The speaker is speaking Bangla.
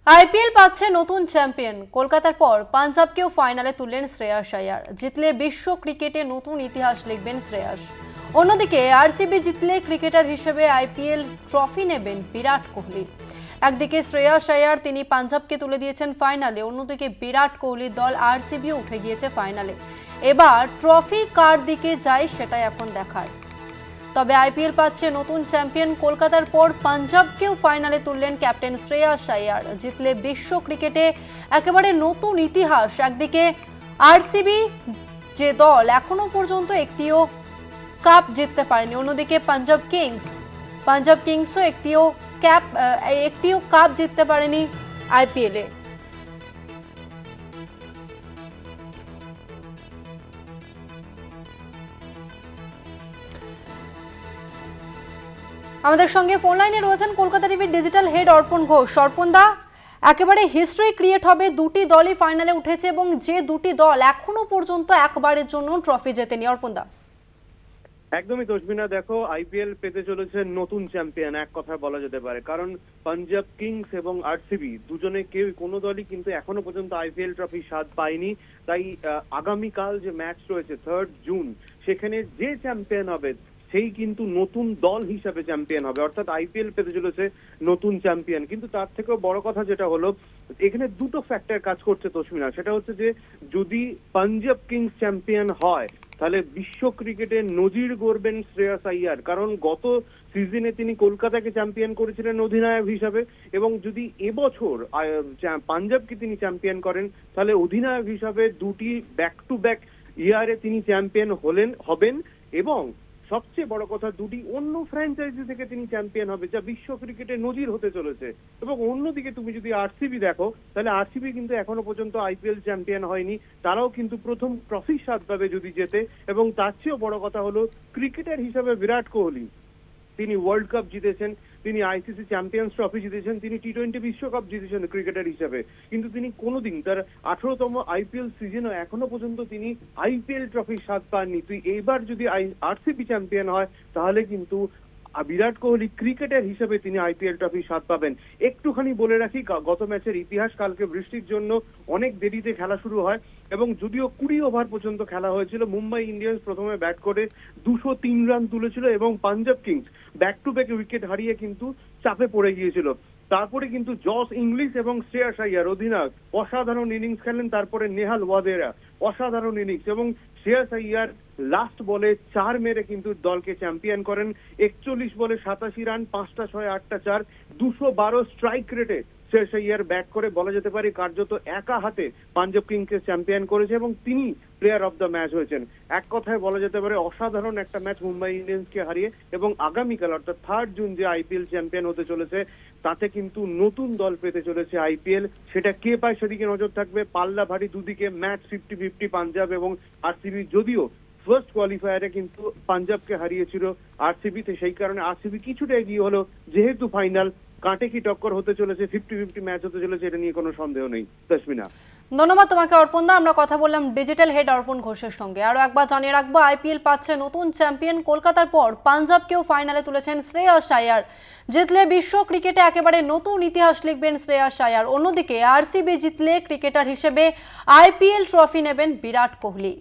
আইপিএল পাচ্ছে নতুন চ্যাম্পিয়ন। কলকাতার পর পাঞ্জাবকেও ফাইনালে তুললেন শ্রেয়াস আইয়ার। জিতলে বিশ্ব ক্রিকেটে নতুন ইতিহাস লিখবেন শ্রেয়াস। অন্যদিকে আরসিবি জিতলে ক্রিকেটার হিসেবে আইপিএল ট্রফি নেবেন বিরাট কোহলি। একদিকে শ্রেয়াস আইয়ার, তিনি পাঞ্জাবকে তুলে দিয়েছেন ফাইনালে, অন্যদিকে বিরাট কোহলির দল আরসিবিও উঠে গিয়েছে ফাইনালে। এবার ট্রফি কার দিকে যায় সেটাই এখন দেখার। তবে আইপিএল পাচ্ছে নতুন চ্যাম্পিয়ন। কলকাতার পর পাঞ্জাবকেও ফাইনালে তুললেন ক্যাপ্টেন শ্রেয়াস আইয়ার। জিতলে বিশ্ব ক্রিকেটে একেবারে নতুন ইতিহাস। একদিকে আরসিবি যে দল এখনো পর্যন্ত একটিও কাপ জিততে পারেনি, অন্যদিকে পাঞ্জাব কিংসও একটিও কাপ জিততে পারেনি আইপিএলে। আমাদের সঙ্গে ফোন লাইনে রয়েছেন কলকাতা টিভির ডিজিটাল হেড অর্পণ ঘোষ। অর্পণদা, একেবারে হিস্ট্রি ক্রিয়েট হবে, দুটি দলই ফাইনালে উঠেছে এবং যে দুটি দল এখনো পর্যন্ত একবারের জন্য ট্রফি জেতেনি। অর্পণদা। একদমই তসবিনা, দেখো আইপিএল পেতে চলেছে নতুন চ্যাম্পিয়ন, এক কথায় বলা যেতে পারে। কারণ পাঞ্জাব কিংস এবং আরসিবি দুজনে কোনো দলই কিন্তু এখনো পর্যন্ত আইপিএল ট্রফি স্বাদ পায়নি। তাই আগামীকাল যে ম্যাচ রয়েছে 3 জুন, সেখানে যে চ্যাম্পিয়ন হবে সেই কিন্তু নতুন দল হিসাবে চ্যাম্পিয়ন হবে, অর্থাৎ আইপিএল পেতে চলেছে নতুন চ্যাম্পিয়ন। কিন্তু তার থেকেও বড় কথা যেটা হলো, এখানে দুটো ফ্যাক্টর কাজ করছে তসমিনা। সেটা হচ্ছে যে যদি পাঞ্জাব কিংস চ্যাম্পিয়ন হয় তাহলে বিশ্ব ক্রিকেটে নজির গড়বেন শ্রেয়াস আইয়ার। কারণ গত সিজনে তিনি কলকাতাকে চ্যাম্পিয়ন করেছিলেন অধিনায়ক হিসাবে, এবং যদি এবছর পাঞ্জাবকে তিনি চ্যাম্পিয়ন করেন তাহলে অধিনায়ক হিসাবে দুটি ব্যাক টু ব্যাক ইয়ারে তিনি চ্যাম্পিয়ন হবেন। এবং সবচেয়ে বড় কথা, দুটি অন্য ফ্র্যাঞ্চাইজি থেকে তিনি চ্যাম্পিয়ন হবে, যা বিশ্ব ক্রিকেটে নজির হতে চলেছে। এবং অন্যদিকে তুমি যদি আরসিবি দেখো, তাহলে আরসিবি কিন্তু এখনো পর্যন্ত আইপিএল চ্যাম্পিয়ন হয়নি, তারাও কিন্তু প্রথম ট্রফি স্বাদ পাবে যদি জেতে। এবং তার চেয়েও বড় কথা হলো, ক্রিকেটার হিসাবে বিরাট কোহলি, তিনি ওয়ার্ল্ড কাপ জিতেছেন, তিনি আইসিসি চ্যাম্পিয়ন্স ট্রফি জিতেছেন, তিনি টি-20 বিশ্বকাপ জিতেছেন ক্রিকেটার হিসাবে। কিন্তু তিনি কোনোদিন তার 18তম আইপিএল সিজনও এখনো পর্যন্ত তিনি আইপিএল ট্রফি স্বাদ পাননি। তুই এইবার যদি আরসিবি চ্যাম্পিয়ন হয় তাহলে কিন্তু বিরাট কোহলি ক্রিকেটার হিসেবে তিনি আইপিএল ট্রফি স্বাদ পাবেন। একটুখানি বলে রাখি গত ম্যাচের ইতিহাস। কালকে বৃষ্টির জন্য অনেক দেরিতে খেলা শুরু হয় এবং যদিও 20 ওভার পর্যন্ত খেলা হয়েছিল, মুম্বাই ইন্ডিয়ান্স প্রথমে ব্যাট করে 203 রান তুলেছিল এবং Punjab Kings back to back wicket হারিয়ে কিন্তু চাপে পড়ে গিয়েছিল। তারপরে কিন্তু জস ইংলিশ এবং শ্রেয়াস আইয়ার অধিনায়ক অসাধারণ ইনিংস খেলেন। তারপরে নেহাল ওয়াদেরা অসাধারণ ইনিংস, এবং শ্রেয়াস আইয়ার লাস্ট বলে 4 মেরে কিন্তু দলকে চ্যাম্পিয়ন করেন। 41 বলে 87 রান, 5টা 6 8টা 4, 212 স্ট্রাইক রেটে শ্রেয়াস আইয়ার ব্যাট করে বলা যেতে পারে কার্যত একা হাতে পাঞ্জাব কিংসকে চ্যাম্পিয়ন করেছে এবং তিনি প্লেয়ার অফ দ্য ম্যাচ হয়েছেন। এক কথায় বলা যেতে পারে অসাধারণ একটা ম্যাচ মুম্বাই ইন্ডিয়ান্সকে হারিয়ে। এবং আগামীকাল অর্থাৎ 3 জুন যে আইপিএল চ্যাম্পিয়ন হতে চলেছে, তাতে কিন্তু নতুন দল পেতে চলেছে আইপিএল। সেটা কে পায় সেদিকে নজর থাকবে। পাল্লা ভারী দুদিকে, ম্যাচ 50-50 পাঞ্জাব এবং আরসিবি। যদিও ফার্স্ট কোয়ালিফায়ারে কিন্তু পাঞ্জাবকে হারিয়েছিল আরসিবিতে, সেই কারণে আরসিবি কিছুটা এগিয়ে হলো। যেহেতু ফাইনাল, কাটে কি টক্কর হতে চলেছে, 50-50 ম্যাচ হতে চলেছে, এটা নিয়ে কোনো সন্দেহ নেই। তসমিনা, ধন্যবাদ তোমাকে অর্পণদা। আমরা কথা বললাম ডিজিটাল হেড অর্পণ ঘোষের সঙ্গে। আরো একবার জানিয়ে রাখবো, আইপিএল পাচ্ছে নতুন চ্যাম্পিয়ন। কলকাতার পর পাঞ্জাবকেও ফাইনালে তুলেছেন শ্রেয়াস আইয়ার। জিতলে বিশ্ব ক্রিকেটে একেবারে নতুন ইতিহাস লিখবেন শ্রেয়াস আইয়ার। অন্যদিকে আরসিবি জিতলে ক্রিকেটার হিসেবে আইপিএল ট্রফি নেবেন বিরাট কোহলি।